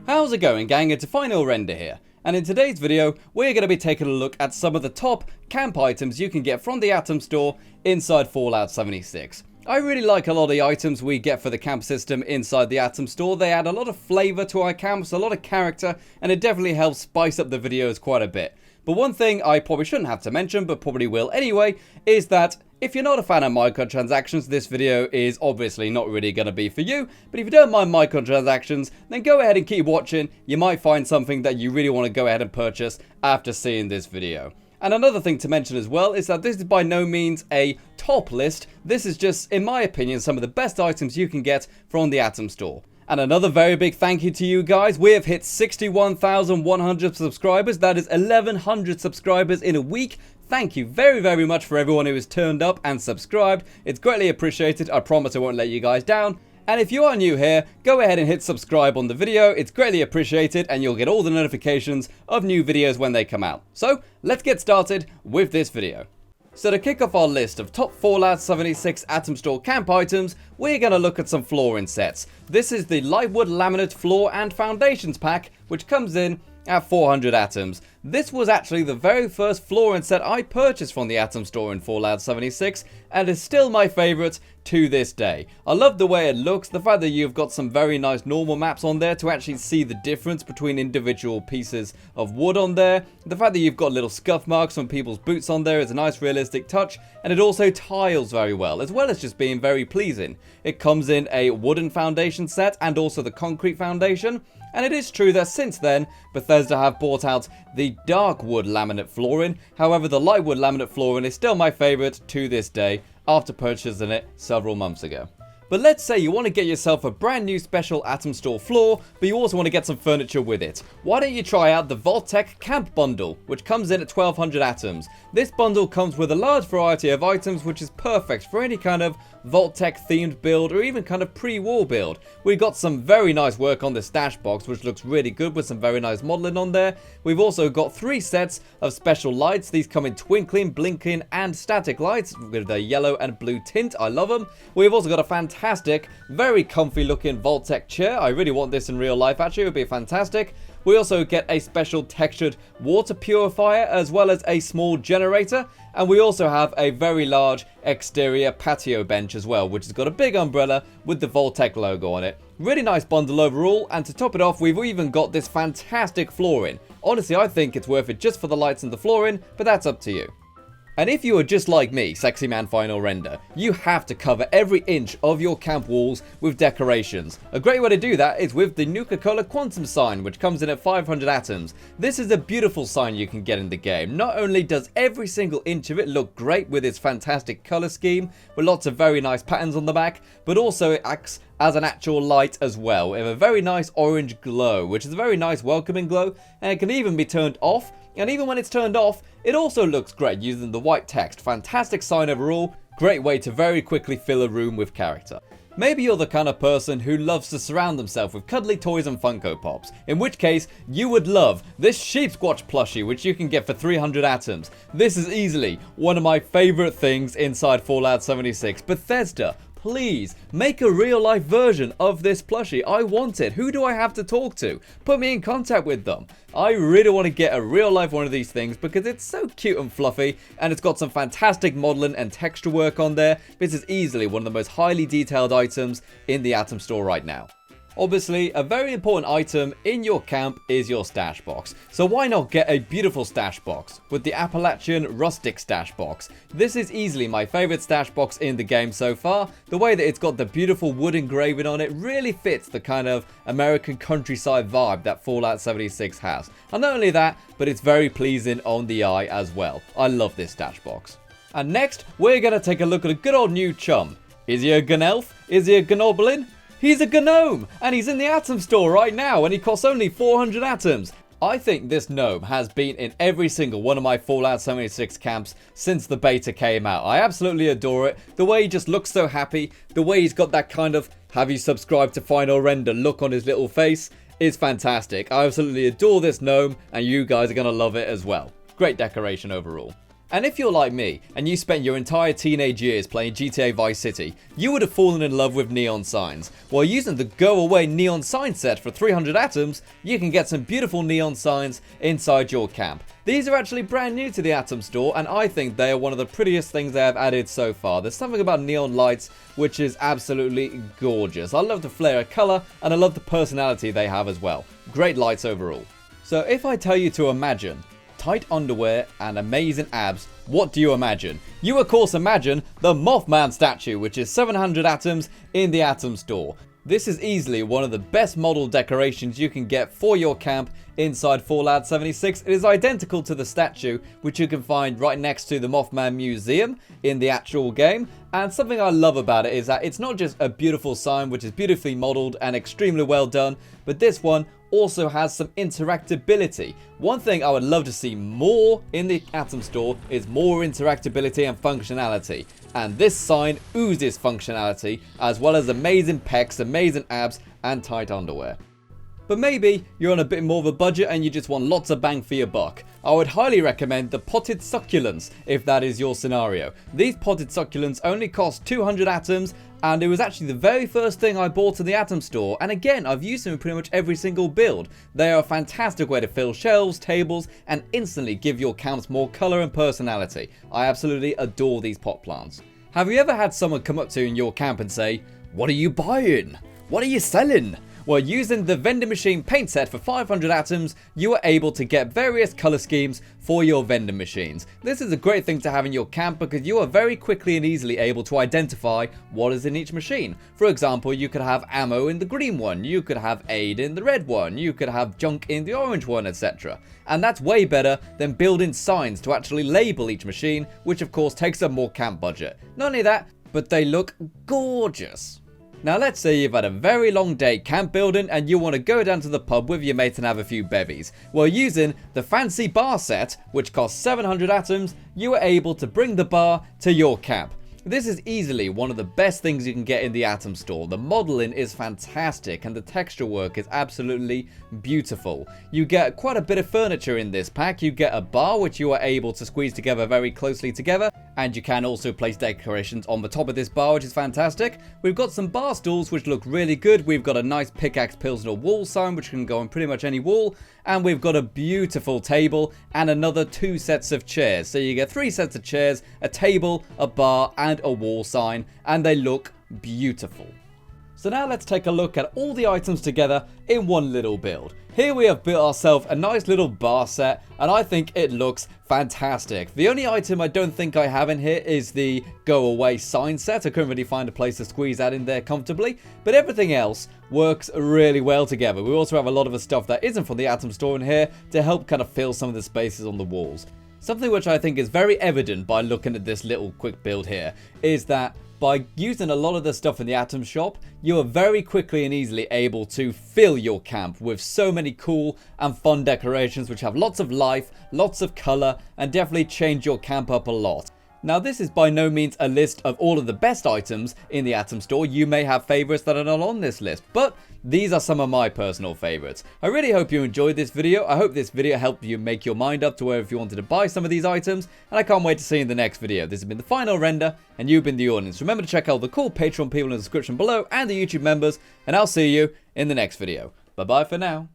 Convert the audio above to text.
How's it going, gang? It's a Final Render here, and in today's video we're going to be taking a look at some of the top camp items you can get from the Atom Store inside Fallout 76. I really like a lot of the items we get for the camp system inside the Atom Store. They add a lot of flavour to our camps, a lot of character, and it definitely helps spice up the videos quite a bit. But one thing I probably shouldn't have to mention, but probably will anyway, is that if you're not a fan of microtransactions, this video is obviously not really going to be for you. But if you don't mind microtransactions, then go ahead and keep watching. You might find something that you really want to go ahead and purchase after seeing this video. And another thing to mention as well is that this is by no means a top list. This is just, in my opinion, some of the best items you can get from the Atom Store. And another very big thank you to you guys. We have hit 61,100 subscribers. That is 1,100 subscribers in a week. Thank you very, very much for everyone who has turned up and subscribed. It's greatly appreciated. I promise I won't let you guys down. And if you are new here, go ahead and hit subscribe on the video. It's greatly appreciated and you'll get all the notifications of new videos when they come out. So let's get started with this video. So to kick off our list of top Fallout 76 Atom Store camp items, we're going to look at some flooring sets. This is the Lightwood Laminate Floor and Foundations pack, which comes in at 400 atoms. This was actually the very first flooring set I purchased from the Atom Store in Fallout 76 and is still my favourite to this day. I love the way it looks, the fact that you've got some very nice normal maps on there to actually see the difference between individual pieces of wood on there. The fact that you've got little scuff marks on people's boots on there is a nice realistic touch, and it also tiles very well as just being very pleasing. It comes in a wooden foundation set and also the concrete foundation. And it is true that since then, Bethesda have brought out the dark wood laminate flooring. However, the light wood laminate flooring is still my favourite to this day after purchasing it several months ago. But let's say you want to get yourself a brand new special Atom Store floor, but you also want to get some furniture with it. Why don't you try out the Vault-Tec Camp Bundle, which comes in at 1200 atoms. This bundle comes with a large variety of items, which is perfect for any kind of Vault-Tec themed build or even kind of pre-war build. We got some very nice work on the stash box, which looks really good with some very nice modeling on there. We've also got 3 sets of special lights. These come in twinkling, blinking and static lights with a yellow and blue tint. I love them. We've also got a fantastic, very comfy looking Vault-Tec chair. I really want this in real life actually, it would be fantastic. We also get a special textured water purifier as well as a small generator. And we also have a very large exterior patio bench as well, which has got a big umbrella with the Vault-Tec logo on it. Really nice bundle overall, and to top it off, we've even got this fantastic flooring. Honestly, I think it's worth it just for the lights and the flooring, but that's up to you. And if you are just like me, Sexy Man Final Render, you have to cover every inch of your camp walls with decorations. A great way to do that is with the Nuka Quantum sign, which comes in at 500 atoms. This is a beautiful sign you can get in the game. Not only does every single inch of it look great with its fantastic colour scheme, with lots of very nice patterns on the back, but also it acts as an actual light as well, with a very nice orange glow, which is a very nice welcoming glow, and it can even be turned off. And even when it's turned off, it also looks great using the white text. Fantastic sign overall, great way to very quickly fill a room with character. Maybe you're the kind of person who loves to surround themselves with cuddly toys and Funko Pops, in which case you would love this Sheepsquatch Plushie, which you can get for 300 atoms. This is easily one of my favourite things inside Fallout 76. Bethesda, please, make a real-life version of this plushie. I want it. Who do I have to talk to? Put me in contact with them. I really want to get a real-life one of these things because it's so cute and fluffy, and it's got some fantastic modeling and texture work on there. This is easily one of the most highly detailed items in the Atom Store right now. Obviously, a very important item in your camp is your stash box. So why not get a beautiful stash box with the Appalachian Rustic Stash Box? This is easily my favourite stash box in the game so far. The way that it's got the beautiful wood engraving on it really fits the kind of American countryside vibe that Fallout 76 has. And not only that, but it's very pleasing on the eye as well. I love this stash box. And next, we're going to take a look at a good old new chum. Is he a Gnelf? Is he a Gnoblin? He's a Gnome, and he's in the Atom Store right now, and he costs only 400 atoms. I think this gnome has been in every single one of my Fallout 76 camps since the beta came out. I absolutely adore it. The way he just looks so happy, the way he's got that kind of "have you subscribed to Final Render" look on his little face is fantastic. I absolutely adore this gnome, and you guys are going to love it as well. Great decoration overall. And if you're like me, and you spent your entire teenage years playing GTA Vice City, you would have fallen in love with neon signs. While using the Go Away neon sign set for 300 atoms, you can get some beautiful neon signs inside your camp. These are actually brand new to the Atom Store, and I think they are one of the prettiest things they have added so far. There's something about neon lights which is absolutely gorgeous. I love the flare of colour, and I love the personality they have as well. Great lights overall. So if I tell you to imagine tight underwear and amazing abs, what do you imagine? You of course imagine the Mothman Statue, which is 700 atoms in the Atom Store. This is easily one of the best model decorations you can get for your camp inside Fallout 76. It is identical to the statue, which you can find right next to the Mothman Museum in the actual game. And something I love about it is that it's not just a beautiful sign which is beautifully modeled and extremely well done, but this one also has some interactability. One thing I would love to see more in the Atom Store is more interactability and functionality. And this sign oozes functionality, as well as amazing pecs, amazing abs, and tight underwear. But maybe you're on a bit more of a budget and you just want lots of bang for your buck. I would highly recommend the potted succulents if that is your scenario. These potted succulents only cost 200 atoms, and it was actually the very first thing I bought in the Atom Store, and again I've used them in pretty much every single build. They are a fantastic way to fill shelves, tables, and instantly give your camps more colour and personality. I absolutely adore these pot plants. Have you ever had someone come up to you in your camp and say, "What are you buying? What are you selling?" Well, using the vending machine paint set for 500 atoms, you are able to get various color schemes for your vending machines. This is a great thing to have in your camp because you are very quickly and easily able to identify what is in each machine. For example, you could have ammo in the green one, you could have aid in the red one, you could have junk in the orange one, etc. And that's way better than building signs to actually label each machine, which of course takes up more camp budget. Not only that, but they look gorgeous. Now let's say you've had a very long day camp building and you want to go down to the pub with your mates and have a few bevies. Well, using the fancy bar set, which costs 700 atoms, you are able to bring the bar to your camp. This is easily one of the best things you can get in the Atom Store. The modeling is fantastic and the texture work is absolutely beautiful. You get quite a bit of furniture in this pack. You get a bar which you are able to squeeze together very closely together, and you can also place decorations on the top of this bar, which is fantastic. We've got some bar stools which look really good. We've got a nice pickaxe Pilsner wall sign which can go on pretty much any wall, and we've got a beautiful table and another 2 sets of chairs. So you get 3 sets of chairs, a table, a bar, and a wall sign, and they look beautiful. So now let's take a look at all the items together in one little build. Here we have built ourselves a nice little bar set, and I think it looks fantastic. The only item I don't think I have in here is the go away sign set. I couldn't really find a place to squeeze that in there comfortably, but everything else works really well together. We also have a lot of the stuff that isn't from the Atom Store in here to help kind of fill some of the spaces on the walls. Something which I think is very evident by looking at this little quick build here is that by using a lot of the stuff in the Atom Shop, you are very quickly and easily able to fill your camp with so many cool and fun decorations which have lots of life, lots of colour, and definitely change your camp up a lot. Now this is by no means a list of all of the best items in the Atom Store. You may have favourites that are not on this list, but these are some of my personal favourites. I really hope you enjoyed this video. I hope this video helped you make your mind up to where if you wanted to buy some of these items, and I can't wait to see you in the next video. This has been the final render, and you've been the audience. Remember to check out the cool Patreon people in the description below and the YouTube members, and I'll see you in the next video. Bye bye for now.